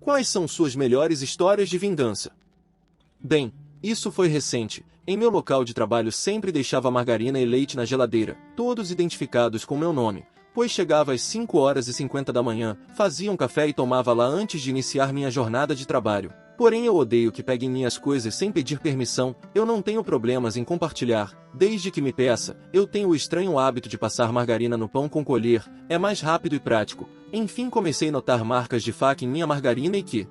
Quais são suas melhores histórias de vingança? Bem, isso foi recente. Em meu local de trabalho sempre deixava margarina e leite na geladeira, todos identificados com meu nome, pois chegava às 5h50 da manhã, fazia um café e tomava lá antes de iniciar minha jornada de trabalho. Porém eu odeio que peguem minhas coisas sem pedir permissão, eu não tenho problemas em compartilhar, desde que me peça, eu tenho o estranho hábito de passar margarina no pão com colher, é mais rápido e prático. Enfim comecei a notar marcas de faca em minha margarina e que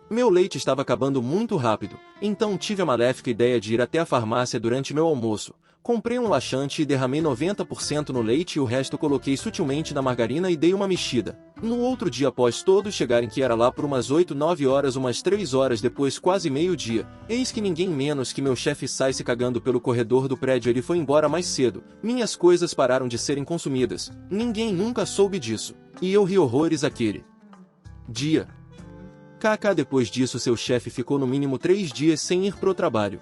meu leite estava acabando muito rápido, então tive a maléfica ideia de ir até a farmácia durante meu almoço. Comprei um laxante e derramei 90% no leite e o resto coloquei sutilmente na margarina e dei uma mexida. No outro dia após todos chegarem, que era lá por umas 8, 9 horas, umas 3 horas depois, quase meio-dia, eis que ninguém menos que meu chefe sai se cagando pelo corredor do prédio. Ele foi embora mais cedo, minhas coisas pararam de serem consumidas, ninguém nunca soube disso, e eu ri horrores aquele dia. Depois disso seu chefe ficou no mínimo 3 dias sem ir pro trabalho.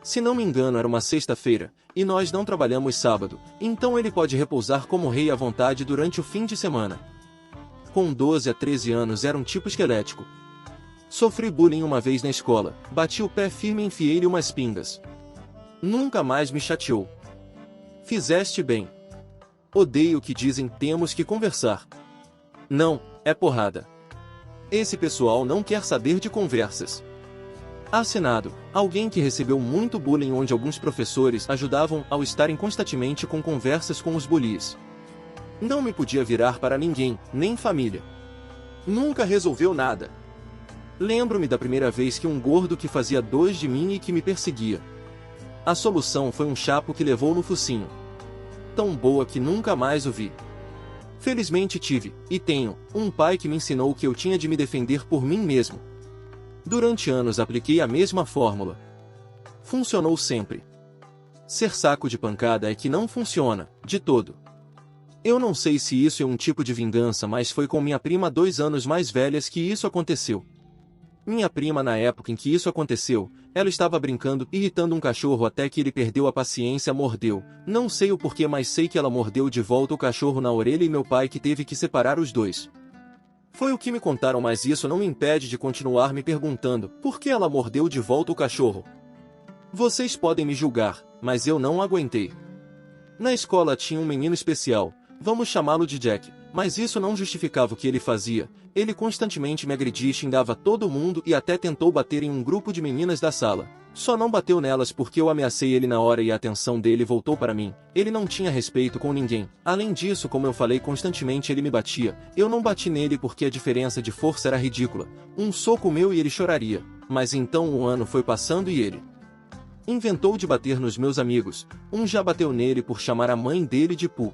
Se não me engano era uma sexta-feira, e nós não trabalhamos sábado, então ele pode repousar como rei à vontade durante o fim de semana. Com 12 a 13 anos era um tipo esquelético. Sofri bullying uma vez na escola, bati o pé firme e enfiei-lhe umas pingas. Nunca mais me chateou. Fizeste bem. Odeio que dizem temos que conversar. Não, é porrada. Esse pessoal não quer saber de conversas. Assinado, alguém que recebeu muito bullying, onde alguns professores ajudavam ao estarem constantemente com conversas com os bullies. Não me podia virar para ninguém, nem família. Nunca resolveu nada. Lembro-me da primeira vez que um gordo que fazia 2 de mim e que me perseguia. A solução foi um chapo que levou no focinho. Tão boa que nunca mais o vi. Felizmente tive, e tenho, um pai que me ensinou que eu tinha de me defender por mim mesmo. Durante anos apliquei a mesma fórmula. Funcionou sempre. Ser saco de pancada é que não funciona, de todo. Eu não sei se isso é um tipo de vingança, mas foi com minha prima 2 anos mais velhas que isso aconteceu. Minha prima, na época em que isso aconteceu, ela estava brincando, irritando um cachorro até que ele perdeu a paciência, mordeu. Não sei o porquê, mas sei que ela mordeu de volta o cachorro na orelha e meu pai que teve que separar os dois. Foi o que me contaram, mas isso não me impede de continuar me perguntando por que ela mordeu de volta o cachorro. Vocês podem me julgar, mas eu não aguentei. Na escola tinha um menino especial, vamos chamá-lo de Jack, mas isso não justificava o que ele fazia. Ele constantemente me agredia e xingava todo mundo e até tentou bater em um grupo de meninas da sala. Só não bateu nelas porque eu ameacei ele na hora e a atenção dele voltou para mim. Ele não tinha respeito com ninguém. Além disso, como eu falei, constantemente ele me batia. Eu não bati nele porque a diferença de força era ridícula. Um soco meu e ele choraria. Mas então o ano foi passando e ele inventou de bater nos meus amigos. Um já bateu nele por chamar a mãe dele de pu.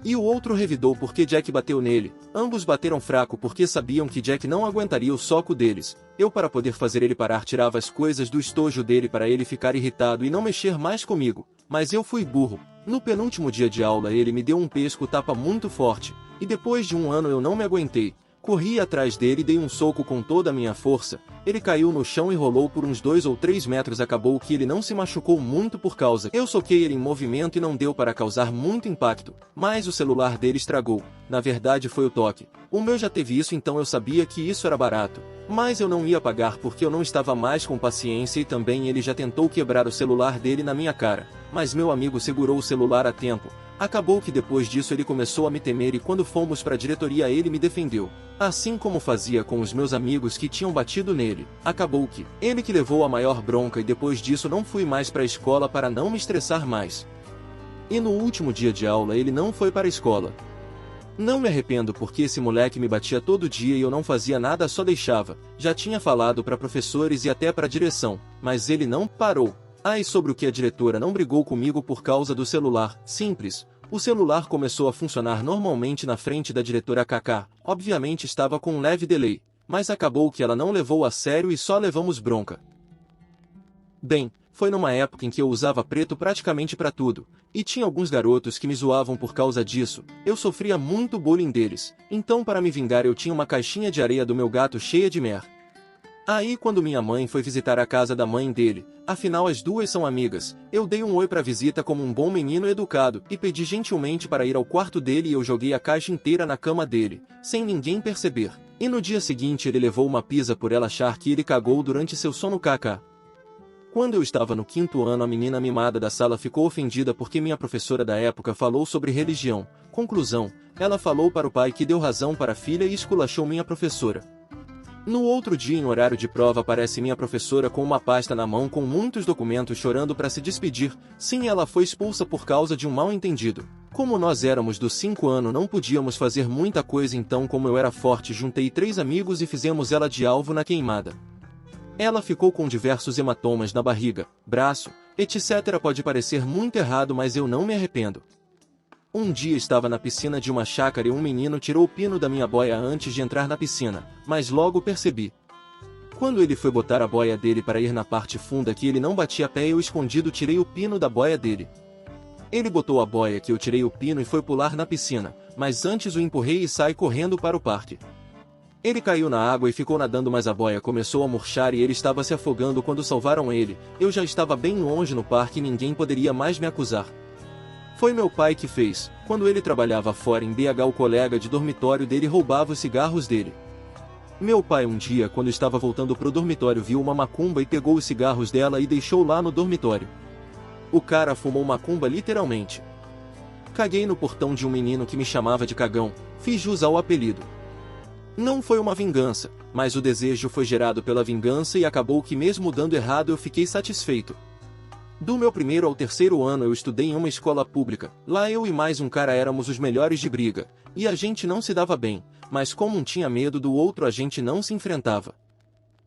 E o outro revidou porque Jack bateu nele. Ambos bateram fraco porque sabiam que Jack não aguentaria o soco deles. Eu, para poder fazer ele parar, tirava as coisas do estojo dele para ele ficar irritado e não mexer mais comigo. Mas eu fui burro. No penúltimo dia de aula ele me deu um pesco-tapa muito forte. E depois de um ano eu não me aguentei. Corri atrás dele e dei um soco com toda a minha força. Ele caiu no chão e rolou por uns 2 ou 3 metros. Acabou que ele não se machucou muito por causa eu soquei ele em movimento e não deu para causar muito impacto. Mas o celular dele estragou. Na verdade foi o toque. O meu já teve isso, então eu sabia que isso era barato. Mas eu não ia pagar porque eu não estava mais com paciência e também ele já tentou quebrar o celular dele na minha cara. Mas meu amigo segurou o celular a tempo. Acabou que depois disso ele começou a me temer e quando fomos para a diretoria ele me defendeu. Assim como fazia com os meus amigos que tinham batido nele. Acabou que ele que levou a maior bronca e depois disso não fui mais para a escola para não me estressar mais. E no último dia de aula ele não foi para a escola. Não me arrependo porque esse moleque me batia todo dia e eu não fazia nada, só deixava. Já tinha falado para professores e até para a direção, mas ele não parou. E sobre o que a diretora não brigou comigo por causa do celular, simples. O celular começou a funcionar normalmente na frente da diretora KK, obviamente estava com um leve delay, mas acabou que ela não levou a sério e só levamos bronca. Bem, foi numa época em que eu usava preto praticamente para tudo, e tinha alguns garotos que me zoavam por causa disso. Eu sofria muito bullying deles, então para me vingar eu tinha uma caixinha de areia do meu gato cheia de mer. Aí quando minha mãe foi visitar a casa da mãe dele, afinal as duas são amigas, eu dei um oi pra visita como um bom menino educado, e pedi gentilmente para ir ao quarto dele e eu joguei a caixa inteira na cama dele, sem ninguém perceber. E no dia seguinte ele levou uma pizza por ela achar que ele cagou durante seu sono kkk. Quando eu estava no 5º ano, a menina mimada da sala ficou ofendida porque minha professora da época falou sobre religião. Conclusão, ela falou para o pai que deu razão para a filha e esculachou minha professora. No outro dia, em horário de prova, aparece minha professora com uma pasta na mão com muitos documentos, chorando para se despedir. Sim, ela foi expulsa por causa de um mal-entendido. Como nós éramos do 5º ano, não podíamos fazer muita coisa, então como eu era forte, juntei 3 amigos e fizemos ela de alvo na queimada. Ela ficou com diversos hematomas na barriga, braço, etc. Pode parecer muito errado, mas eu não me arrependo. Um dia estava na piscina de uma chácara e um menino tirou o pino da minha boia antes de entrar na piscina, mas logo percebi. Quando ele foi botar a boia dele para ir na parte funda que ele não batia pé, eu escondido tirei o pino da boia dele. Ele botou a boia que eu tirei o pino e foi pular na piscina, mas antes o empurrei e saí correndo para o parque. Ele caiu na água e ficou nadando, mas a boia começou a murchar e ele estava se afogando. Quando salvaram ele, eu já estava bem longe no parque e ninguém poderia mais me acusar. Foi meu pai que fez. Quando ele trabalhava fora em BH, o colega de dormitório dele roubava os cigarros dele. Meu pai um dia, quando estava voltando pro dormitório, viu uma macumba e pegou os cigarros dela e deixou lá no dormitório. O cara fumou macumba literalmente. Caguei no portão de um menino que me chamava de cagão, fiz jus ao apelido. Não foi uma vingança, mas o desejo foi gerado pela vingança e acabou que mesmo dando errado eu fiquei satisfeito. Do meu 1º ao 3º ano eu estudei em uma escola pública. Lá eu e mais um cara éramos os melhores de briga, e a gente não se dava bem, mas como um tinha medo do outro, a gente não se enfrentava.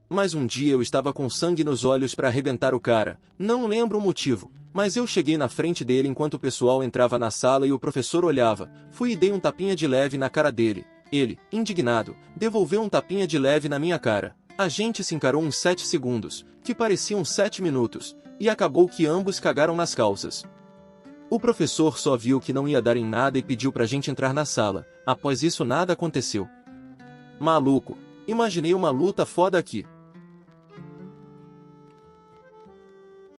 Mas um dia eu estava com sangue nos olhos para arrebentar o cara, não lembro o motivo, mas eu cheguei na frente dele enquanto o pessoal entrava na sala e o professor olhava, fui e dei um tapinha de leve na cara dele. Ele, indignado, devolveu um tapinha de leve na minha cara. A gente se encarou uns 7 segundos, que pareciam 7 minutos, e acabou que ambos cagaram nas calças. O professor só viu que não ia dar em nada e pediu pra gente entrar na sala. Após isso nada aconteceu. Maluco, imaginei uma luta foda aqui.